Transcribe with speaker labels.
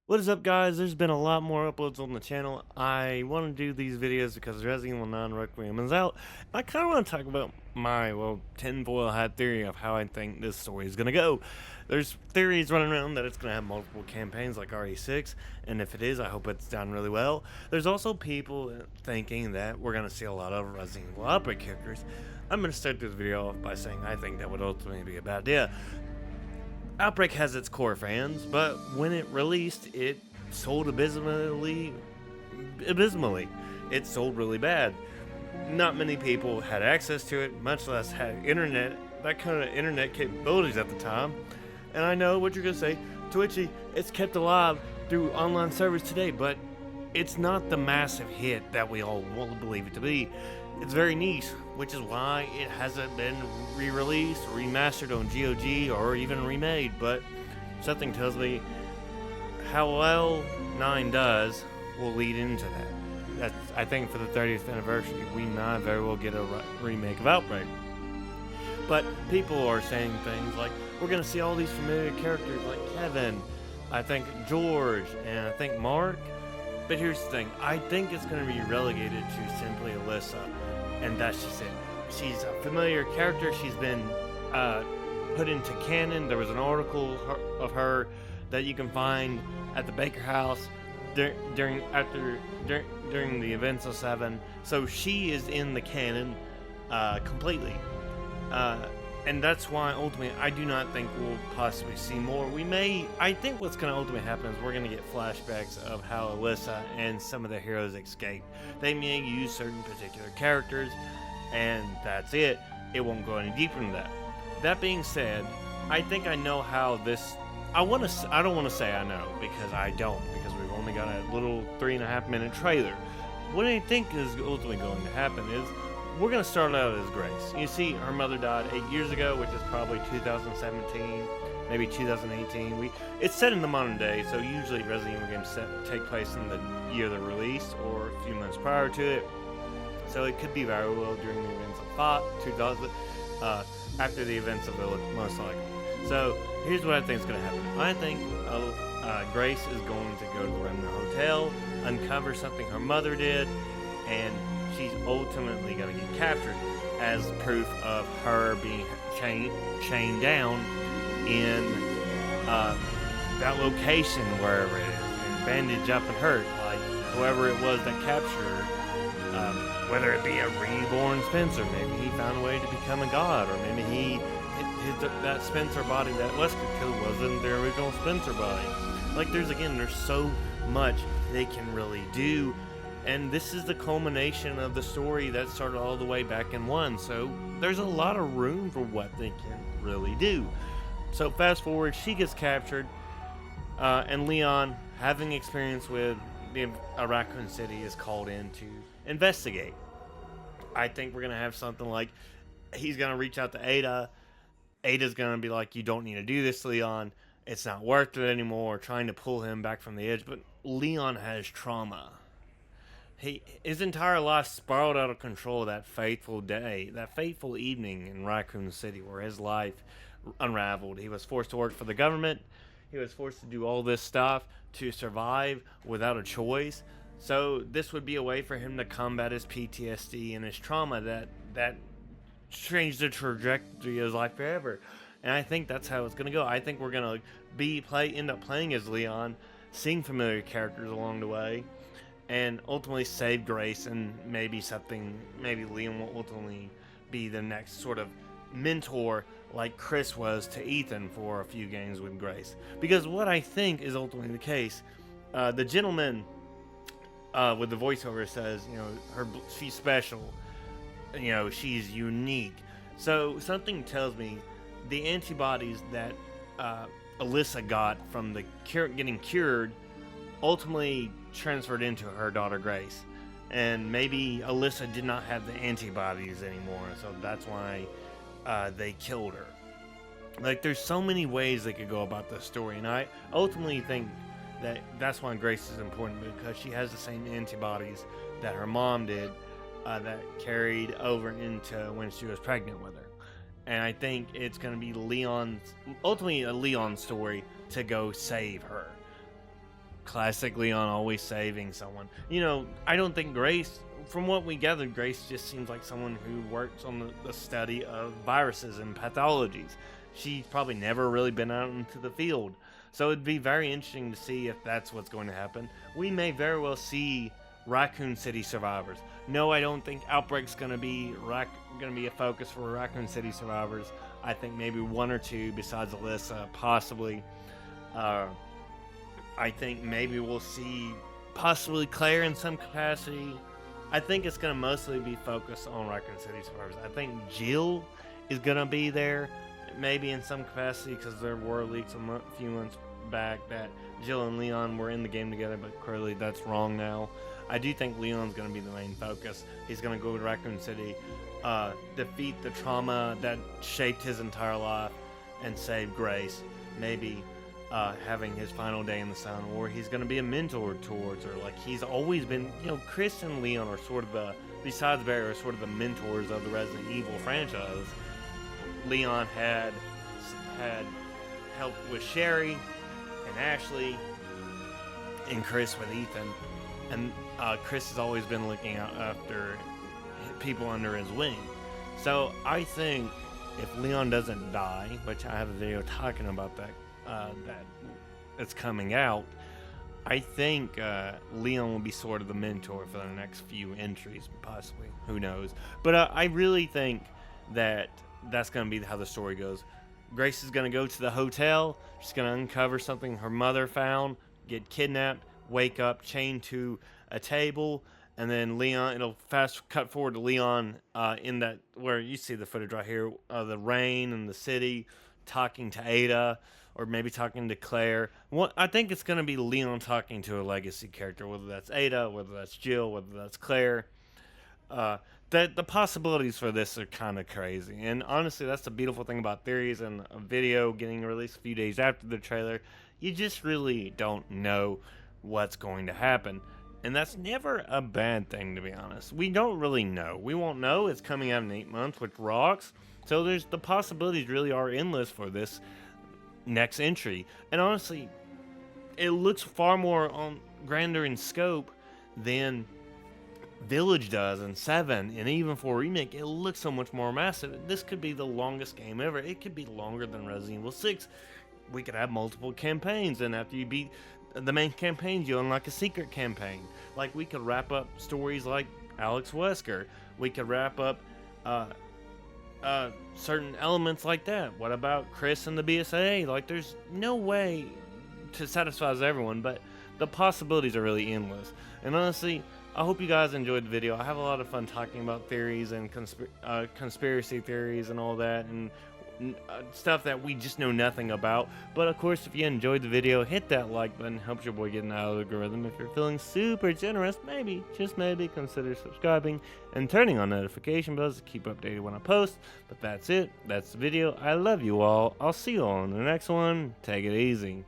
Speaker 1: What is up, guys? There's been a lot more uploads on the channel. I want to do these videos because Resident Evil 9 Requiem is out. I kind of want to talk about my, tinfoil hat theory of how I think this story is going to go. There's theories running around that it's going to have multiple campaigns like RE6, and if it is, I hope it's done really well. There's also people thinking that we're going to see a lot of Resident Evil Outbreak characters. I'm going to start this video off by saying I think that would ultimately be a bad idea. Outbreak has its core fans, but when it released, it sold abysmally. It sold really bad. Not many people had access to it, much less had that kind of internet capabilities at the time. And I know what you're gonna say, Twitchy, it's kept alive through online servers today, but it's not the massive hit that we all want to believe it to be. It's very niche, which is why it hasn't been re-released, remastered on GOG, or even remade, but something tells me how well 9 does will lead into that. I think for the 30th anniversary, we might very well get a remake of Outbreak. But people are saying things like, we're going to see all these familiar characters like Kevin, I think George, and I think Mark. But here's the thing, I think it's going to be relegated to simply Alyssa, and that's just it. She's a familiar character, she's been put into canon. There was an article of her that you can find at the Baker House during the events of 7, so she is in the canon completely. And that's why ultimately I do not think we'll possibly see more. I think what's going to ultimately happen is we're going to get flashbacks of how Alyssa and some of the heroes escaped. They may use certain particular characters, and that's it. It won't go any deeper than that. That being said, I think I know how this. I don't want to say I know, because I don't, because we've only got a little 3.5-minute trailer. What I think is ultimately going to happen is, we're going to start out as Grace. You see, her mother died 8 years ago, which is probably 2017, maybe 2018. It's set in the modern day, so usually Resident Evil games take place in the year they're released or a few months prior to it. So it could be very well during the events of 2000, after the events of Village, most likely. So here's what I think is going to happen. I think Grace is going to go to the Remnant Hotel, uncover something her mother did, and she's ultimately going to get captured as proof of her being chained down in that location, wherever it is, and bandaged up and hurt, like whoever it was that captured her. Whether it be a reborn Spencer, maybe he found a way to become a god, or maybe that Spencer body that Wesker killed wasn't the original Spencer body. Like, there's so much they can really do. And this is the culmination of the story that started all the way back in 1. So there's a lot of room for what they can really do. So fast forward, she gets captured. And Leon, having experience with Raccoon City, is called in to investigate. I think we're going to have something like, he's going to reach out to Ada. Ada's going to be like, you don't need to do this, Leon. It's not worth it anymore. Trying to pull him back from the edge. But Leon has trauma. His entire life spiraled out of control that fateful day, that fateful evening in Raccoon City, where his life unraveled. He was forced to work for the government. He was forced to do all this stuff to survive without a choice. So this would be a way for him to combat his PTSD and his trauma that changed the trajectory of his life forever. And I think that's how it's going to go. I think we're going to end up playing as Leon, seeing familiar characters along the way, and ultimately save Grace, and maybe Leon will ultimately be the next sort of mentor like Chris was to Ethan for a few games with Grace. Because what I think is ultimately the case, the gentleman with the voiceover says, she's special, she's unique. So something tells me the antibodies that Alyssa got from the getting cured ultimately transferred into her daughter Grace, and maybe Alyssa did not have the antibodies anymore, so that's why they killed her. Like, there's so many ways they could go about this story, and I ultimately think that's why Grace is important, because she has the same antibodies that her mom did, that carried over into when she was pregnant with her. And I think it's going to be ultimately a Leon story to go save her. classic Leon always saving someone. You know, I don't think Grace, from what we gathered, Grace just seems like someone who works on the study of viruses and pathologies. She's probably never really been out into the field. So it'd be very interesting to see if that's what's going to happen. We may very well see Raccoon City survivors. No, I don't think Outbreak's gonna be a focus for Raccoon City survivors. I think maybe one or two besides Alyssa, possibly. I think maybe we'll see possibly Claire in some capacity. I think it's gonna mostly be focused on Raccoon City survivors. I think Jill is gonna be there, maybe in some capacity, because there were leaks a few months back that Jill and Leon were in the game together, but clearly that's wrong now. I do think Leon's going to be the main focus. He's going to go to Raccoon City, defeat the trauma that shaped his entire life, and save Grace. Maybe having his final day in the sun, or he's going to be a mentor towards her. Like he's always been, you know, Chris and Leon are sort of besides Barry, are sort of the mentors of the Resident Evil franchise. Leon had helped with Sherry and Ashley, and Chris with Ethan, and Chris has always been looking out after people under his wing. So I think if Leon doesn't die, which I have a video talking about that it's coming out, I think Leon will be sort of the mentor for the next few entries, possibly. Who knows? But I really think that that's going to be how the story goes. Grace is going to go to the hotel. She's going to uncover something her mother found, get kidnapped, wake up, chained to a table, and then Leon, it'll fast cut forward to Leon in that, where you see the footage right here, the rain and the city, talking to Ada, or maybe talking to Claire. I think it's going to be Leon talking to a legacy character, whether that's Ada, whether that's Jill, whether that's Claire. The possibilities for this are kind of crazy. And honestly, that's the beautiful thing about theories and a video getting released a few days after the trailer. You just really don't know what's going to happen. And that's never a bad thing, to be honest. We don't really know. We won't know. It's coming out in 8 months, which rocks. So the possibilities really are endless for this next entry. And honestly, it looks far more grander in scope than Village does in 7, and even for a remake, it looks so much more massive. This could be the longest game ever. It could be longer than Resident Evil 6. We could have multiple campaigns, and after you beat the main campaigns, you unlock a secret campaign. Like, we could wrap up stories like Alex Wesker. We could wrap up certain elements like that. What about Chris and the BSAA? Like, there's no way to satisfy everyone, but the possibilities are really endless. And honestly, I hope you guys enjoyed the video. I have a lot of fun talking about theories and conspiracy theories and all that, and stuff that we just know nothing about. But of course, if you enjoyed the video, hit that like button. Helps your boy get an algorithm. If you're feeling super generous, maybe, just maybe, consider subscribing and turning on notification bells to keep updated when I post. But that's it. That's the video. I love you all. I'll see you all in the next one. Take it easy.